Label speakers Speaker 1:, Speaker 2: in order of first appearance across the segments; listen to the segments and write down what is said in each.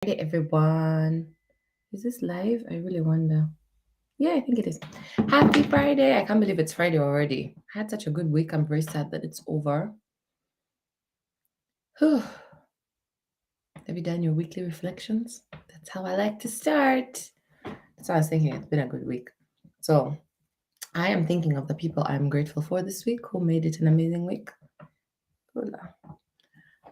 Speaker 1: Friday, everyone. Is this live? I really wonder. Yeah, I think it is. Happy Friday. I can't believe it's Friday already. I had such a good week. I'm very sad that it's over. Whew. Have you done your weekly reflections? That's how I like to start. That's what I was thinking. It's been a good week. So I am thinking of the people I'm grateful for this week who made it an amazing week. Hola.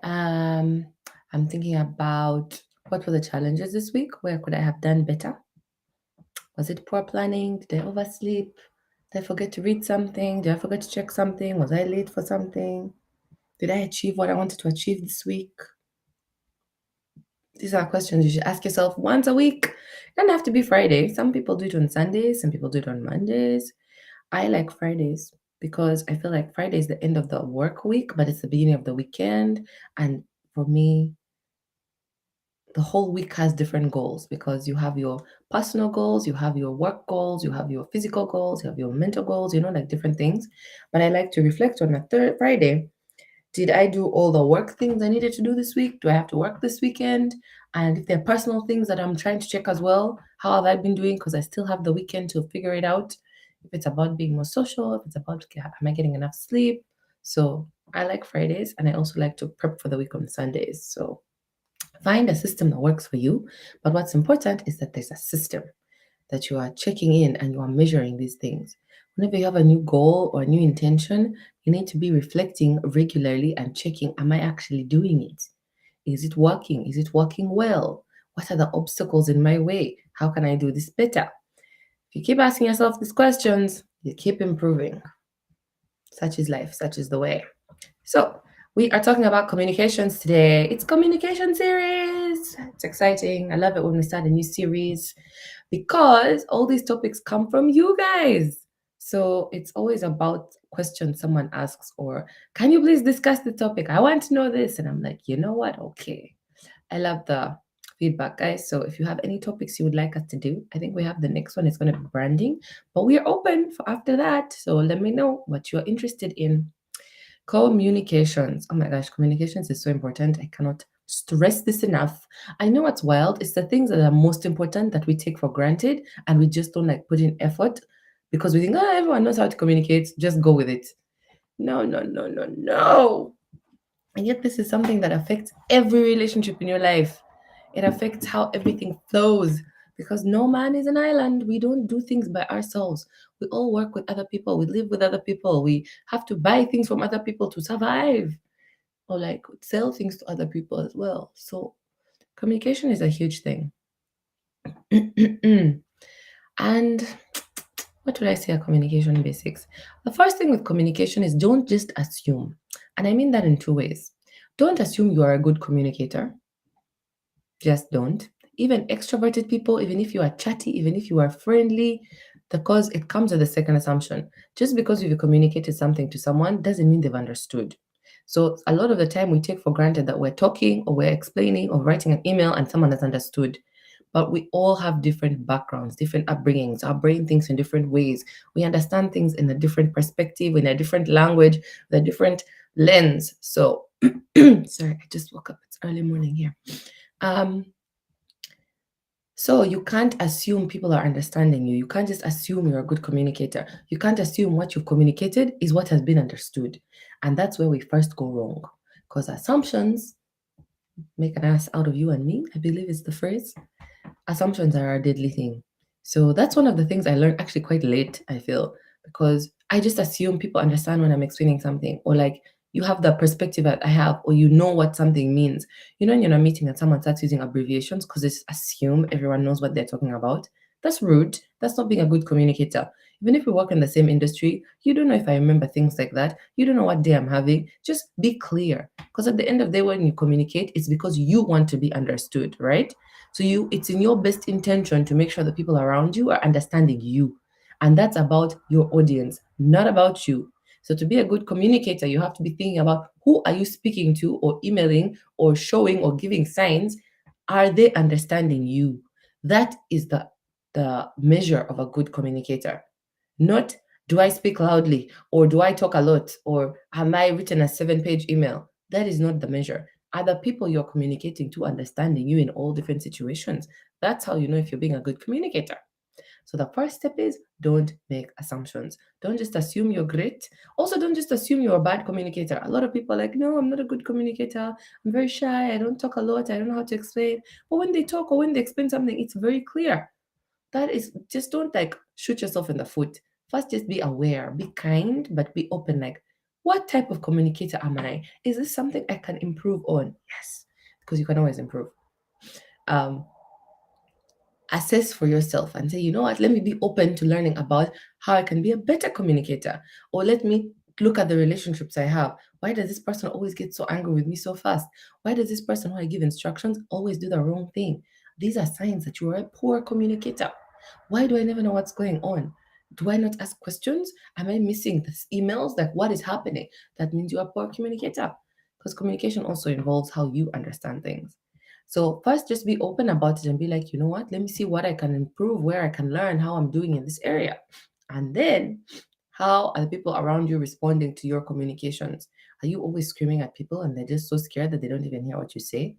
Speaker 1: I'm thinking about what were the challenges this week? Where could I have done better? Was it poor planning? Did I oversleep? Did I forget to read something? Did I forget to check something? Was I late for something? Did I achieve what I wanted to achieve this week? These are questions you should ask yourself once a week. It doesn't have to be Friday. Some people do it on Sundays, some people do it on Mondays. I like Fridays because I feel like Friday is the end of the work week, but it's the beginning of the weekend. And for me, the whole week has different goals because you have your personal goals, you have your work goals, you have your physical goals, you have your mental goals, like different things. But I like to reflect on a third Friday. Did I do all the work things I needed to do this week? Do I have to work this weekend? And if there are personal things that I'm trying to check as well, how have I been doing? Because I still have the weekend to figure it out. If it's about being more social, if it's about am I getting enough sleep? So I like Fridays and I also like to prep for the week on Sundays. So find a system that works for you. But what's important is that there's a system that you are checking in and you are measuring these things. Whenever you have a new goal or a new intention, you need to be reflecting regularly and checking, am I actually doing it? Is it working? Is it working well? What are the obstacles in my way? How can I do this better? If you keep asking yourself these questions, you keep improving. Such is life, such is the way. So, we are talking about communications today. It's communication series. It's exciting. I love it when we start a new series because all these topics come from you guys. So, it's always about questions someone asks or can you please discuss the topic? I want to know this and I'm like, "You know what? Okay." I love the feedback, guys. So, if you have any topics you would like us to do, I think we have the next one. It's going to be branding, but we are open for after that. So, let me know what you're interested in. Communications. Oh my gosh, communications is so important. I cannot stress this enough. I know what's wild. It's the things that are most important that we take for granted and we just don't like put in effort because we think, oh, everyone knows how to communicate. Just go with it. No, no, no, no, no. And yet, this is something that affects every relationship in your life. It affects how everything flows because no man is an island. We don't do things by ourselves. We all work with other people. We live with other people. We have to buy things from other people to survive or like sell things to other people as well. So, communication is a huge thing. And what would I say are communication basics? The first thing with communication is don't just assume. And I mean that in two ways. Don't assume you are a good communicator. Just don't. Even extroverted people, even if you are chatty, even if you are friendly, because it comes with a second assumption. Just because you've communicated something to someone doesn't mean they've understood. So a lot of the time we take for granted that we're talking or we're explaining or writing an email and someone has understood. But we all have different backgrounds, different upbringings. Our brain thinks in different ways. We understand things in a different perspective, in a different language, with a different lens. So, sorry, I just woke up. It's early morning here. Um, so you can't assume people are understanding you. You can't just assume you're a good communicator. You can't assume what you've communicated is what has been understood. And that's where we first go wrong. Because assumptions make an ass out of you and me, I believe is the phrase. Assumptions are a deadly thing. So that's one of the things I learned actually quite late, I feel, because I just assume people understand when I'm explaining something, or like you have the perspective that I have, or you know what something means. When you're in a meeting and someone starts using abbreviations because it's assume everyone knows what they're talking about. That's rude. That's not being a good communicator. Even if we work in the same industry, you don't know if I remember things like that. You don't know what day I'm having. Just be clear. Because at the end of the day, when you communicate, it's because you want to be understood, right? So it's in your best intention to make sure the people around you are understanding you. And that's about your audience, not about you. So to be a good communicator, you have to be thinking about who are you speaking to or emailing or showing or giving signs. Are they understanding you? That is the measure of a good communicator. Not do I speak loudly or do I talk a lot or am I written a 7-page email? That is not the measure. Are the people you're communicating to understanding you in all different situations? That's how you know if you're being a good communicator. So the first step is don't make assumptions. Don't just assume you're great. Also, don't just assume you're a bad communicator. A lot of people are like, no, I'm not a good communicator. I'm very shy. I don't talk a lot. I don't know how to explain. But when they talk or when they explain something, it's very clear. That is, just don't like shoot yourself in the foot. First, just be aware, be kind, but be open. Like, what type of communicator am I? Is this something I can improve on? Yes, because you can always improve. Um, Assess for yourself and say, you know what, let me be open to learning about how I can be a better communicator. Or let me look at the relationships I have. Why does this person always get so angry with me so fast? Why does this person, when I give instructions, always do the wrong thing? These are signs that you are a poor communicator. Why do I never know what's going on? Do I not ask questions? Am I missing these emails? Like, what is happening? That means you are a poor communicator. Because communication also involves how you understand things. So first, just be open about it and be like, you know what? Let me see what I can improve, where I can learn, how I'm doing in this area. And then, how are the people around you responding to your communications? Are you always screaming at people and they're just so scared that they don't even hear what you say?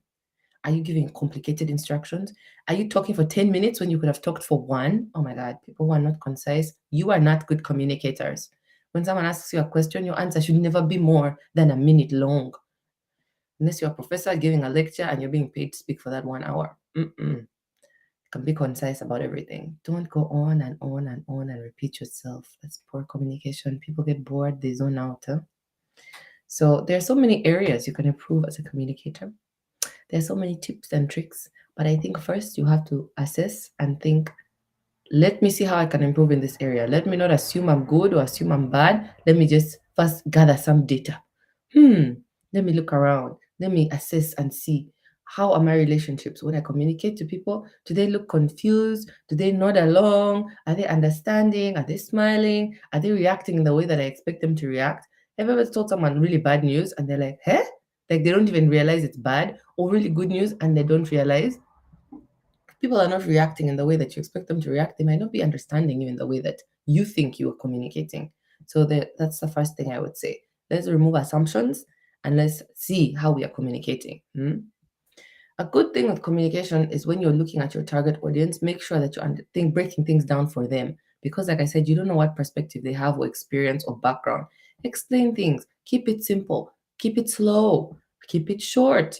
Speaker 1: Are you giving complicated instructions? Are you talking for 10 minutes when you could have talked for one? Oh my God, people who are not concise, you are not good communicators. When someone asks you a question, your answer should never be more than a minute long. Unless you're a professor giving a lecture and you're being paid to speak for that 1 hour. You can be concise about everything. Don't go on and on and on and repeat yourself. That's poor communication. People get bored, they zone out. Huh? So there are so many areas you can improve as a communicator. There are so many tips and tricks. But I think first you have to assess and think, let me see how I can improve in this area. Let me not assume I'm good or assume I'm bad. Let me just first gather some data. Let me look around. Let me assess and see, how are my relationships when I communicate to people? Do they look confused? Do they nod along? Are they understanding? Are they smiling? Are they reacting in the way that I expect them to react? Have you ever told someone really bad news and they're like, "Huh?" Like they don't even realize it's bad, or really good news and they don't realize? People are not reacting in the way that you expect them to react. They might not be understanding you in the way that you think you are communicating. So that's the first thing I would say. Let's remove assumptions and let's see how we are communicating. A good thing with communication is when you're looking at your target audience, make sure that you're breaking things down for them. Because, like I said, you don't know what perspective they have or experience or background. Explain things, keep it simple, keep it slow, keep it short.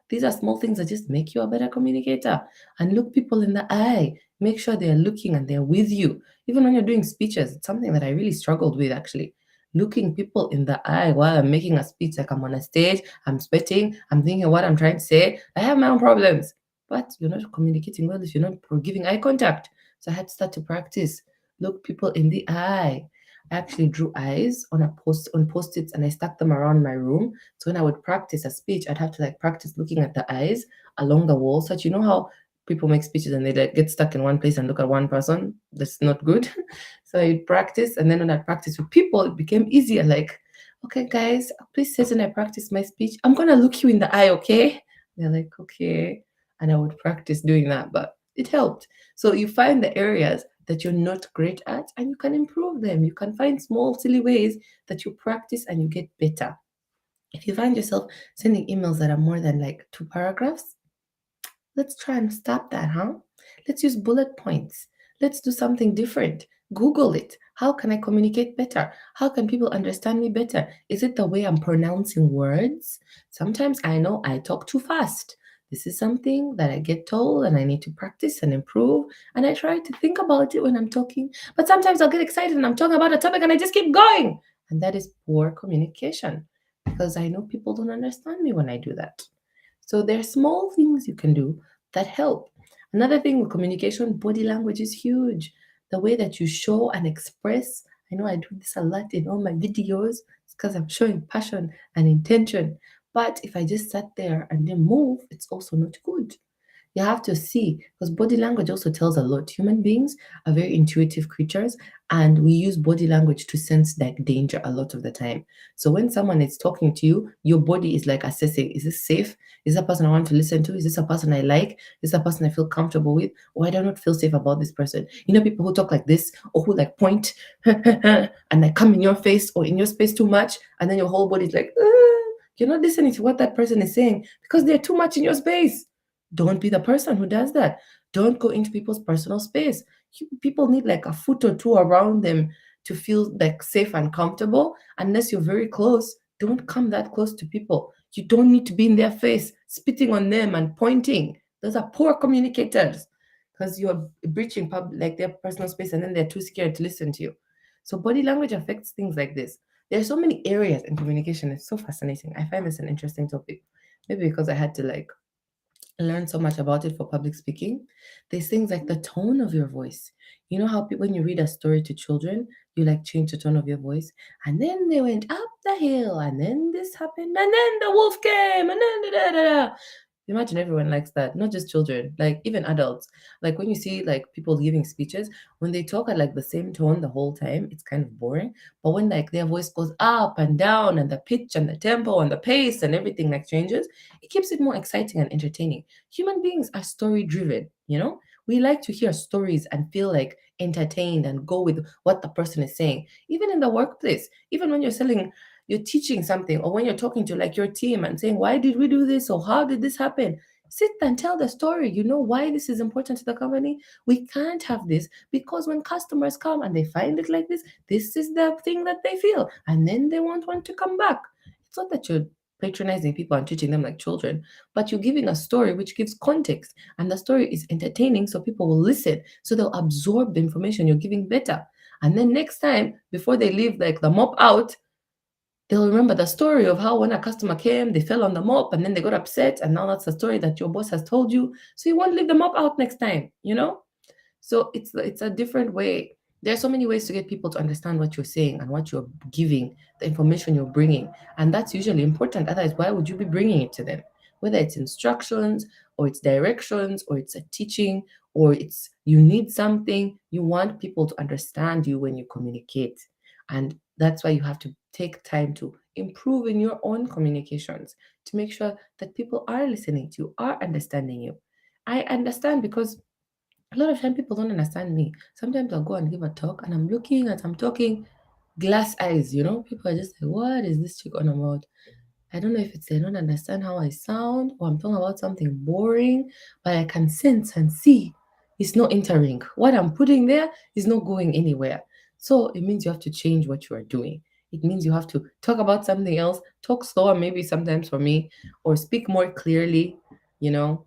Speaker 1: These are small things that just make you a better communicator. And look people in the eye, make sure they're looking and they're with you. Even when you're doing speeches, it's something that I really struggled with actually. Looking people in the eye while I'm making a speech, like I'm on a stage, I'm sweating, I'm thinking what I'm trying to say. I have my own problems, but you're not communicating well if you're not giving eye contact. So I had to start to practice. Look people in the eye. I actually drew eyes on post-its and I stuck them around my room. So when I would practice a speech, I'd have to practice looking at the eyes along the wall. So that you know how people make speeches and they get stuck in one place and look at one person. That's not good. So I practice, and then when I practice with people, it became easier. Like, okay, guys, please sit and I practice my speech. I'm gonna look you in the eye, okay? They're like, okay. And I would practice doing that, but it helped. So you find the areas that you're not great at and you can improve them. You can find small, silly ways that you practice and you get better. If you find yourself sending emails that are more than 2 paragraphs, let's try and stop that, huh? Let's use bullet points. Let's do something different. Google it. How can I communicate better? How can people understand me better? Is it the way I'm pronouncing words? Sometimes I know I talk too fast. This is something that I get told and I need to practice and improve. And I try to think about it when I'm talking. But sometimes I'll get excited and I'm talking about a topic and I just keep going. And that is poor communication because I know people don't understand me when I do that. So there are small things you can do that help. Another thing with communication, body language is huge. The way that you show and express. I know I do this a lot in all my videos. It's because I'm showing passion and intention. But if I just sat there and didn't move, it's also not good. You have to see, because body language also tells a lot. Human beings are very intuitive creatures, and we use body language to sense danger a lot of the time. So when someone is talking to you, your body is assessing, is this safe? Is that person I want to listen to? Is this a person I like? Is that a person I feel comfortable with? Or I do not feel safe about this person? People who talk like this, or who point and come in your face or in your space too much, and then your whole body is like, "Ah." You're not listening to what that person is saying because they're too much in your space. Don't be the person who does that. Don't go into people's personal space. People need like a foot or two around them to feel like safe and comfortable. Unless you're very close, don't come that close to people. You don't need to be in their face, spitting on them and pointing. Those are poor communicators because you're breaching like their personal space, and then they're too scared to listen to you. So body language affects things like this. There are so many areas in communication. It's so fascinating. I find this an interesting topic. Maybe because I had to like learn so much about it for public speaking. There's things like the tone of your voice. You know how when you read a story to children, you like change the tone of your voice, and then they went up the hill, and then this happened, and then the wolf came, and then da da da da. Imagine everyone likes that, not just children, like even adults. Like when you see like people giving speeches, when they talk at like the same tone the whole time, it's kind of boring. But when like their voice goes up and down, and the pitch and the tempo and the pace and everything like changes, it keeps it more exciting and entertaining. Human beings are story driven, you know? We like to hear stories and feel like entertained and go with what the person is saying. Even in the workplace, even when you're teaching something, or when you're talking to like your team and saying, why did we do this? Or how did this happen? Sit and tell the story. You know why this is important to the company? We can't have this because when customers come and they find it like this is the thing that they feel. And then they won't want to come back. It's not that you're patronizing people and treating them like children, but you're giving a story which gives context. And the story is entertaining, so people will listen. So they'll absorb the information you're giving better. And then next time, before they leave like the mop out, they'll remember the story of how when a customer came, they fell on the mop and then they got upset. And now that's the story that your boss has told you. So you won't leave the mop out next time, you know? So it's a different way. There are so many ways to get people to understand what you're saying and what you're giving, the information you're bringing. And that's usually important. Otherwise, why would you be bringing it to them? Whether it's instructions or it's directions or it's a teaching or it's you need something, you want people to understand you when you communicate. And that's why you have to take time to improve in your own communications to make sure that people are listening to you, are understanding you. I understand because a lot of time people don't understand me. Sometimes I'll go and give a talk and I'm looking as I'm talking, glass eyes, you know? People are just like, what is this chick on about? I don't know if it's they don't understand how I sound or I'm talking about something boring, but I can sense and see it's not entering. What I'm putting there is not going anywhere. So it means you have to change what you are doing. It means you have to talk about something else, talk slower, maybe sometimes for me, or speak more clearly, you know?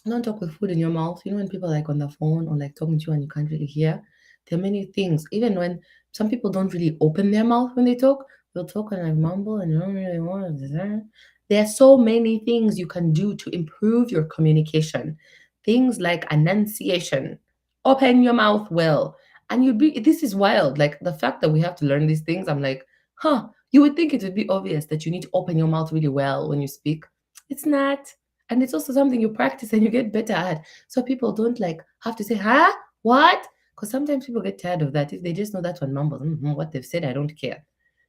Speaker 1: Don't talk with food in your mouth. You know, when people are like on the phone or like talking to you and you can't really hear, there are many things. Even when some people don't really open their mouth when they talk, they'll talk and like mumble and you don't really want to. There are so many things you can do to improve your communication. Things like enunciation. Open your mouth well. And you'd be, this is wild. Like the fact that we have to learn these things, I'm like, huh, you would think it would be obvious that you need to open your mouth really well when you speak. It's not. And it's also something you practice and you get better at. So people don't like have to say, huh? What? Because sometimes people get tired of that. If they just know that one mumble, what they've said, I don't care.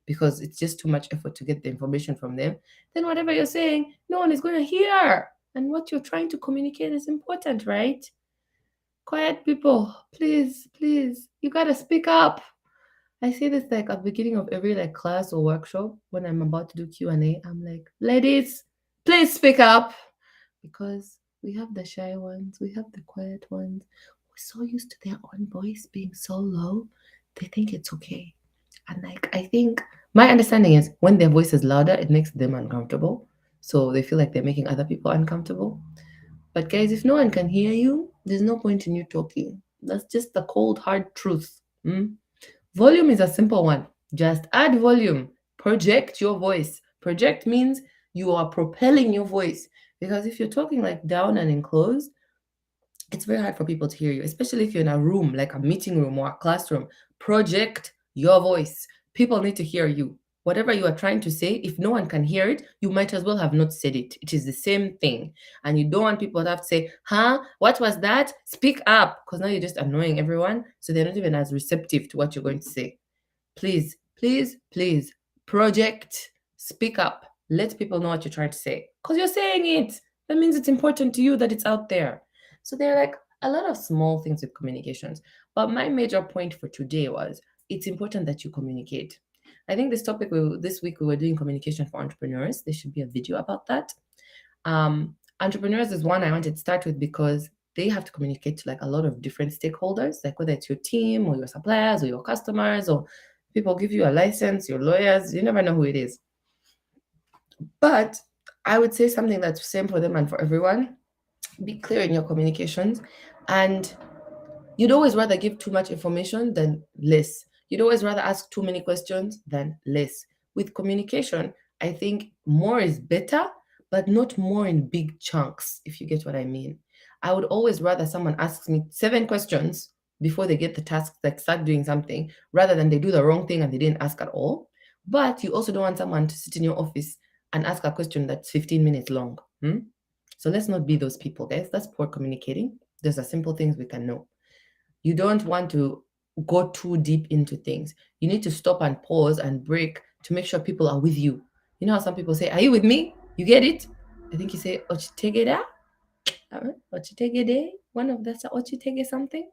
Speaker 1: Because it's just too much effort to get the information from them. Then whatever you're saying, no one is going to hear. And what you're trying to communicate is important, right? Quiet people, please, please, you gotta speak up. I say this like at the beginning of every like class or workshop when I'm about to do Q&A. I'm like, ladies, please speak up because we have the shy ones, we have the quiet ones. We're so used to their own voice being so low, they think it's okay. And like, I think my understanding is when their voice is louder, it makes them uncomfortable. So they feel like they're making other people uncomfortable. But guys, if no one can hear you, there's no point in you talking. That's just the cold, hard truth. Mm? Volume is a simple one. Just add volume. Project your voice. Project means you are propelling your voice. Because if you're talking like down and enclosed, it's very hard for people to hear you, especially if you're in a room, like a meeting room or a classroom. Project your voice. People need to hear you. Whatever you are trying to say, if no one can hear it, you might as well have not said it. It is the same thing. And you don't want people to have to say, huh? What was that? Speak up. Because now you're just annoying everyone. So they're not even as receptive to what you're going to say. Please, please, please project, speak up, let people know what you're trying to say. Because you're saying it. That means it's important to you that it's out there. So there are like a lot of small things with communications. But my major point for today was it's important that you communicate. I think this week we were doing communication for entrepreneurs. There should be a video about that. Entrepreneurs is one I wanted to start with because they have to communicate to like a lot of different stakeholders, like whether it's your team or your suppliers or your customers or people give you a license, your lawyers, you never know who it is. But I would say something that's same for them and for everyone. Be clear in your communications, and you'd always rather give too much information than less. You'd always rather ask too many questions than less. With communication, I think more is better, but not more in big chunks, if you get what I mean. I would always rather someone asks me 7 questions before they get the task, like start doing something, rather than they do the wrong thing and they didn't ask at all. But you also don't want someone to sit in your office and ask a question that's 15 minutes long. So let's not be those people, guys. That's poor communicating. There's a simple things we can know. You don't want to go too deep into things. You need to stop and pause and break to make sure people are with you. You know how some people say, "Are you with me?" You get it? I think you say, "Ochitegeda," "Ochitegede." One of that's "Ochitege" something.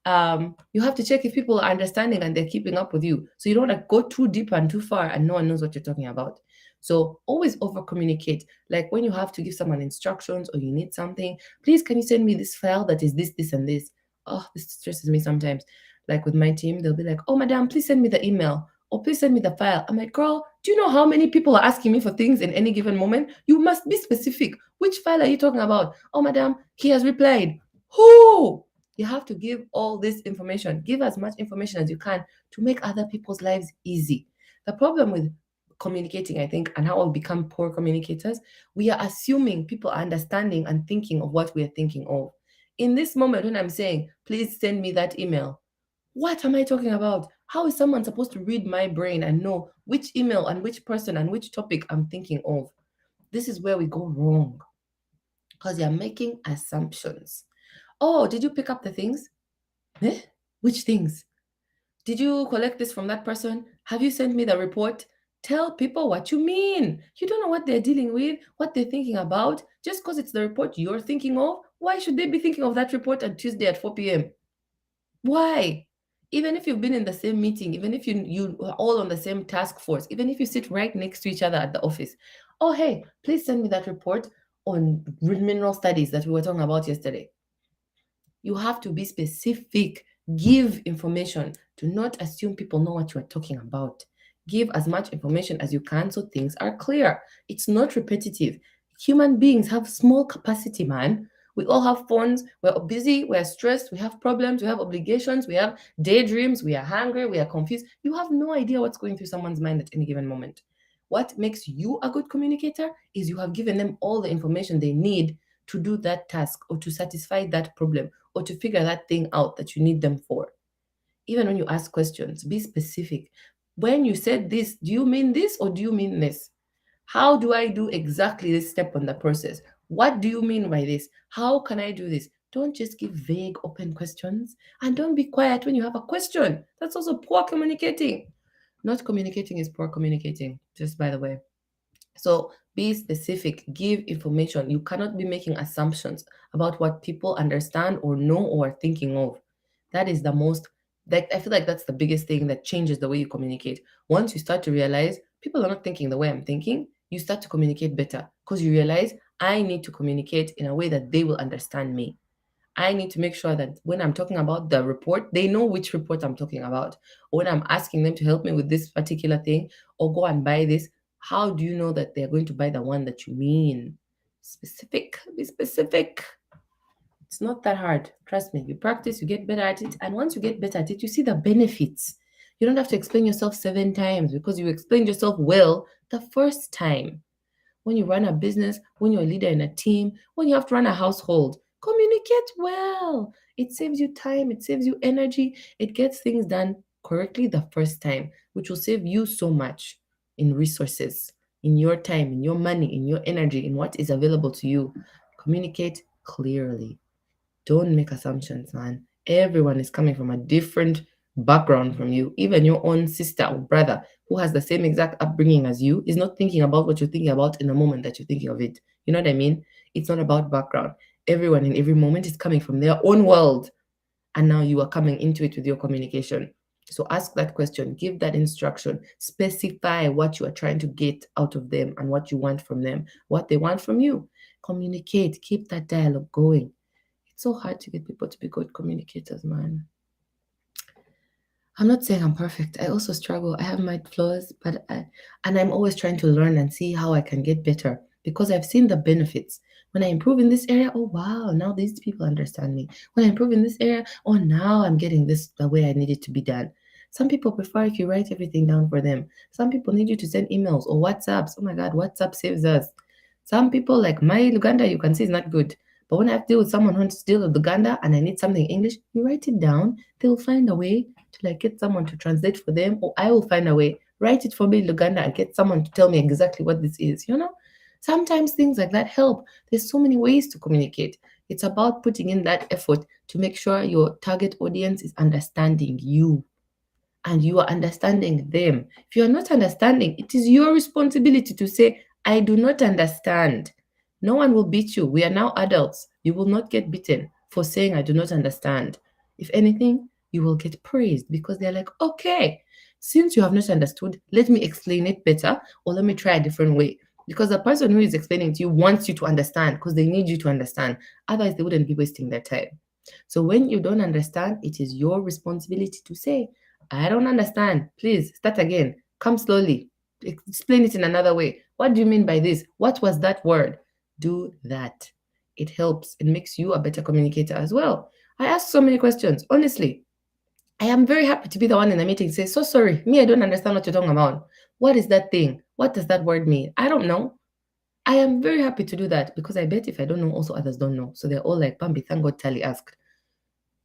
Speaker 1: You have to check if people are understanding and they're keeping up with you. So you don't want to go too deep and too far and no one knows what you're talking about. So always over communicate. Like when you have to give someone instructions or you need something, please, can you send me this file that is this, this, and this? Oh, this stresses me sometimes. Like with my team, they'll be like, "Oh, madam, please send me the email. Or please send me the file." I'm like, "Girl, do you know how many people are asking me for things in any given moment? You must be specific. Which file are you talking about?" "Oh, madam, he has replied." Who? You have to give all this information. Give as much information as you can to make other people's lives easy. The problem with communicating, I think, and how we become poor communicators, we are assuming people are understanding and thinking of what we are thinking of. In this moment, when I'm saying, "Please send me that email," what am I talking about? How is someone supposed to read my brain and know which email and which person and which topic I'm thinking of? This is where we go wrong because you're making assumptions. "Oh, did you pick up the things?" Eh? Which things? "Did you collect this from that person? Have you sent me the report?" Tell people what you mean. You don't know what they're dealing with, what they're thinking about. Just because it's the report you're thinking of, why should they be thinking of that report on Tuesday at 4 p.m.? Why? Even if you've been in the same meeting, even if you are all on the same task force, even if you sit right next to each other at the office. "Oh, hey, please send me that report on mineral studies that we were talking about yesterday." You have to be specific. Give information. Do not assume people know what you are talking about. Give as much information as you can so things are clear. It's not repetitive. Human beings have small capacity, man. We all have phones. We're busy. We're stressed. We have problems. We have obligations. We have daydreams. We are hungry. We are confused. You have no idea what's going through someone's mind at any given moment. What makes you a good communicator is you have given them all the information they need to do that task or to satisfy that problem or to figure that thing out that you need them for. Even when you ask questions, be specific. When you said this, do you mean this or do you mean this? How do I do exactly this step on the process? What do you mean by this? How can I do this? Don't just give vague, open questions. And don't be quiet when you have a question. That's also poor communicating. Not communicating is poor communicating, just by the way. So be specific, give information. You cannot be making assumptions about what people understand or know or are thinking of. That is the most, that I feel like that's the biggest thing that changes the way you communicate. Once you start to realize people are not thinking the way I'm thinking, you start to communicate better because you realize I need to communicate in a way that they will understand me. I need to make sure that when I'm talking about the report, they know which report I'm talking about. Or when I'm asking them to help me with this particular thing or go and buy this, how do you know that they're going to buy the one that you mean? Specific, be specific. It's not that hard. Trust me. You practice, you get better at it. And once you get better at it, you see the benefits. You don't have to explain yourself 7 times because you explained yourself well the first time. When you run a business, when you're a leader in a team, when you have to run a household, communicate well. It saves you time, it saves you energy, it gets things done correctly the first time, which will save you so much in resources, in your time, in your money, in your energy, in what is available to you. Communicate clearly. Don't make assumptions, man. Everyone is coming from a different background from you. Even your own sister or brother who has the same exact upbringing as you is not thinking about what you're thinking about in the moment that you're thinking of it. You know what I mean? It's not about background. Everyone in every moment is coming from their own world. And now you are coming into it with your communication. So ask that question, give that instruction, specify what you are trying to get out of them and what you want from them, what they want from you. Communicate, keep that dialogue going. It's so hard to get people to be good communicators, man. I'm not saying I'm perfect. I also struggle. I have my flaws, and I'm always trying to learn and see how I can get better because I've seen the benefits. When I improve in this area, oh wow, now these people understand me. When I improve in this area, oh now I'm getting this the way I need it to be done. Some people prefer if you write everything down for them. Some people need you to send emails or WhatsApps. Oh my God, WhatsApp saves us. Some people like my Luganda, you can see is not good. But when I have to deal with someone who wants to deal with Luganda and I need something English, you write it down. They'll find a way to like get someone to translate for them, or I will find a way. Write it for me in Luganda and get someone to tell me exactly what this is, you know? Sometimes things like that help. There's so many ways to communicate. It's about putting in that effort to make sure your target audience is understanding you and you are understanding them. If you are not understanding, it is your responsibility to say, I do not understand. No one will beat you. We are now adults. You will not get beaten for saying, I do not understand. If anything, you will get praised because they're like, okay, since you have not understood, let me explain it better or let me try a different way. Because the person who is explaining to you wants you to understand because they need you to understand. Otherwise, they wouldn't be wasting their time. So when you don't understand, it is your responsibility to say, I don't understand. Please start again. Come slowly. Explain it in another way. What do you mean by this? What was that word? Do that. It helps. It makes you a better communicator as well. I ask so many questions. Honestly, I am very happy to be the one in the meeting say, so sorry, me, I don't understand what you're talking about. What is that thing? What does that word mean? I don't know. I am very happy to do that because I bet if I don't know, also others don't know. So they're all like, Bambi, thank God Tally asked.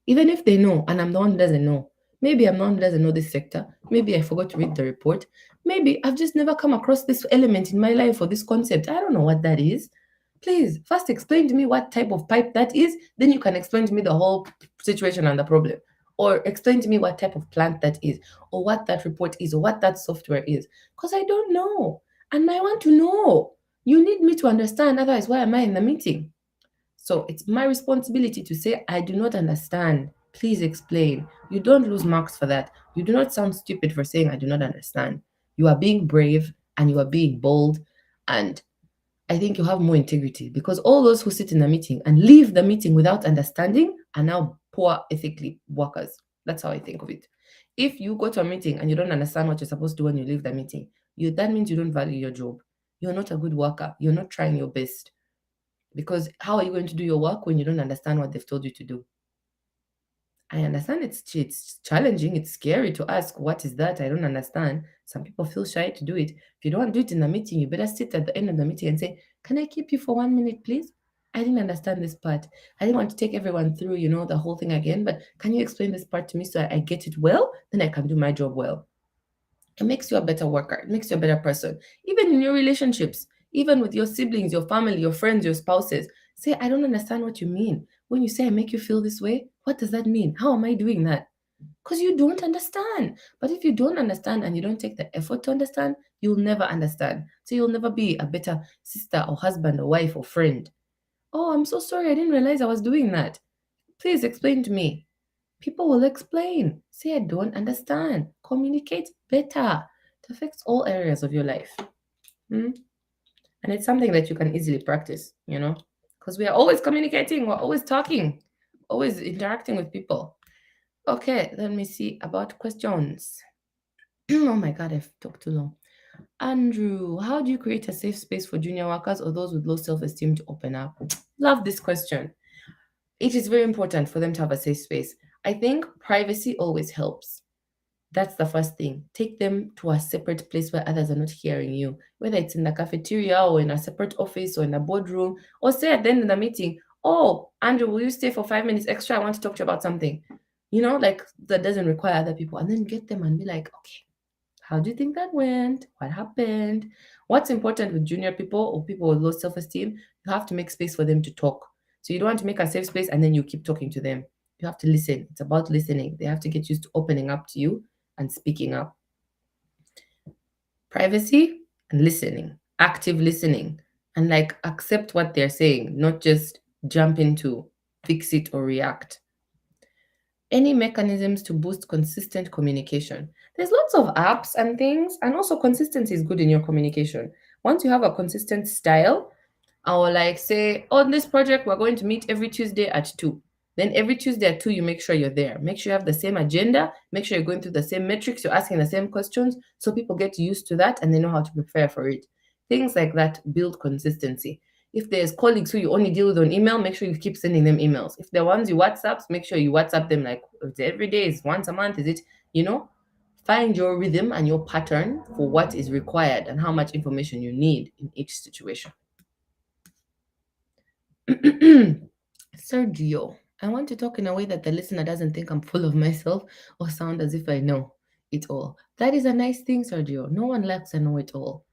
Speaker 1: Even if they know and I'm the one who doesn't know, maybe I'm the one who doesn't know this sector, maybe I forgot to read the report, maybe I've just never come across this element in my life or this concept. I don't know what that is. Please, first explain to me what type of pipe that is, then you can explain to me the whole situation and the problem. Or explain to me what type of plant that is, or what that report is, or what that software is. Because I don't know. And I want to know. You need me to understand, otherwise, why am I in the meeting? So it's my responsibility to say, I do not understand. Please explain. You don't lose marks for that. You do not sound stupid for saying, I do not understand. You are being brave and you are being bold. And I think you have more integrity because all those who sit in a meeting and leave the meeting without understanding are now poor ethically workers. That's how I think of it. If you go to a meeting and you don't understand what you're supposed to do when you leave the meeting, that means you don't value your job. You're not a good worker. You're not trying your best. Because how are you going to do your work when you don't understand what they've told you to do? I understand it's challenging, it's scary to ask, what is that? I don't understand. Some people feel shy to do it. If you don't want to do it in the meeting, you better sit at the end of the meeting and say, can I keep you for 1 minute, please? I didn't understand this part. I didn't want to take everyone through, the whole thing again, but can you explain this part to me so I get it well? Then I can do my job well. It makes you a better worker. It makes you a better person. Even in your relationships, even with your siblings, your family, your friends, your spouses, say, I don't understand what you mean. When you say I make you feel this way, what does that mean? How am I doing that? Because you don't understand. But if you don't understand and you don't take the effort to understand, you'll never understand. So you'll never be a better sister or husband or wife or friend. Oh, I'm so sorry. I didn't realize I was doing that. Please explain to me. People will explain. Say, I don't understand. Communicate better. It affects all areas of your life. Hmm? And it's something that you can easily practice, because we are always communicating, we're always talking, always interacting with people. Okay, let me see about questions. Oh my God, I've talked too long. Andrew, how do you create a safe space for junior workers or those with low self-esteem to open up? Love this question. It is very important for them to have a safe space. I think privacy always helps. That's the first thing. Take them to a separate place where others are not hearing you, whether it's in the cafeteria or in a separate office or in a boardroom, or say at the end of the meeting, oh, Andrew, will you stay for 5 minutes extra? I want to talk to you about something. Like that doesn't require other people. And then get them and be like, okay, how do you think that went? What happened? What's important with junior people or people with low self-esteem? You have to make space for them to talk. So you don't want to make a safe space and then you keep talking to them. You have to listen. It's about listening. They have to get used to opening up to you and speaking up. Privacy and listening, active listening, and like accept what they're saying, not just jump into fix it or react. Any mechanisms to boost consistent communication? There's lots of apps and things, and also consistency is good in your communication. Once you have a consistent style, I will like say, on this project, we're going to meet every Tuesday at 2. Then every Tuesday at 2, you make sure you're there. Make sure you have the same agenda. Make sure you're going through the same metrics. You're asking the same questions so people get used to that and they know how to prepare for it. Things like that build consistency. If there's colleagues who you only deal with on email, make sure you keep sending them emails. If they're ones you WhatsApp, make sure you WhatsApp them like is it every day, is once a month, is it, you know? Find your rhythm and your pattern for what is required and how much information you need in each situation. Sergio, I want to talk in a way that the listener doesn't think I'm full of myself or sound as if I know it all. That is a nice thing, Sergio. No one likes a know it all.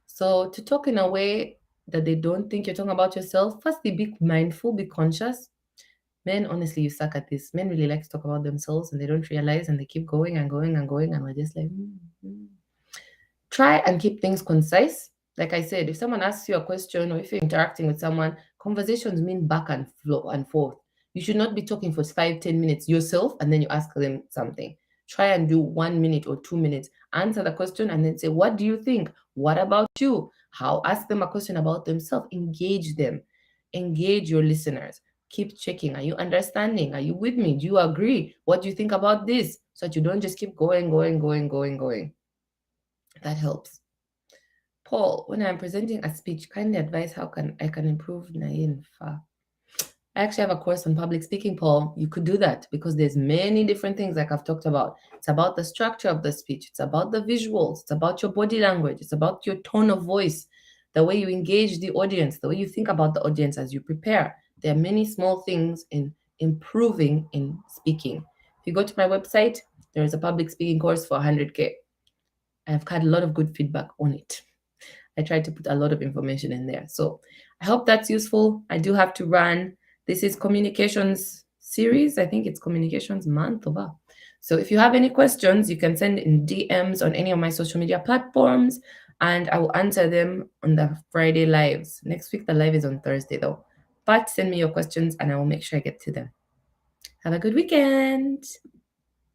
Speaker 1: So to talk in a way that they don't think you're talking about yourself, firstly, be mindful, be conscious. Men, honestly, you suck at this. Men really like to talk about themselves and they don't realize and they keep going and going and going and we're just like, Try and keep things concise. Like I said, if someone asks you a question or if you're interacting with someone, conversations mean back and flow and forth. You should not be talking for 5, 10 minutes yourself and then you ask them something. Try and do 1 minute or 2 minutes. Answer the question and then say, what do you think? What about you? How? Ask them a question about themselves. Engage them. Engage your listeners. Keep checking. Are you understanding? Are you with me? Do you agree? What do you think about this? So that you don't just keep going. That helps. Paul, when I'm presenting a speech, kindly advise how can I can improve Nain Fa. I actually have a course on public speaking, Paul. You could do that because there's many different things like I've talked about. It's about the structure of the speech. It's about the visuals. It's about your body language. It's about your tone of voice, the way you engage the audience, the way you think about the audience as you prepare. There are many small things in improving in speaking. If you go to my website, there is a public speaking course for 100K. I've had a lot of good feedback on it. I tried to put a lot of information in there. So I hope that's useful. I do have to run. This is communications series. I think it's communications month over. So if you have any questions, you can send in DMs on any of my social media platforms and I will answer them on the Friday lives. Next week, the live is on Thursday though. But send me your questions and I will make sure I get to them. Have a good weekend.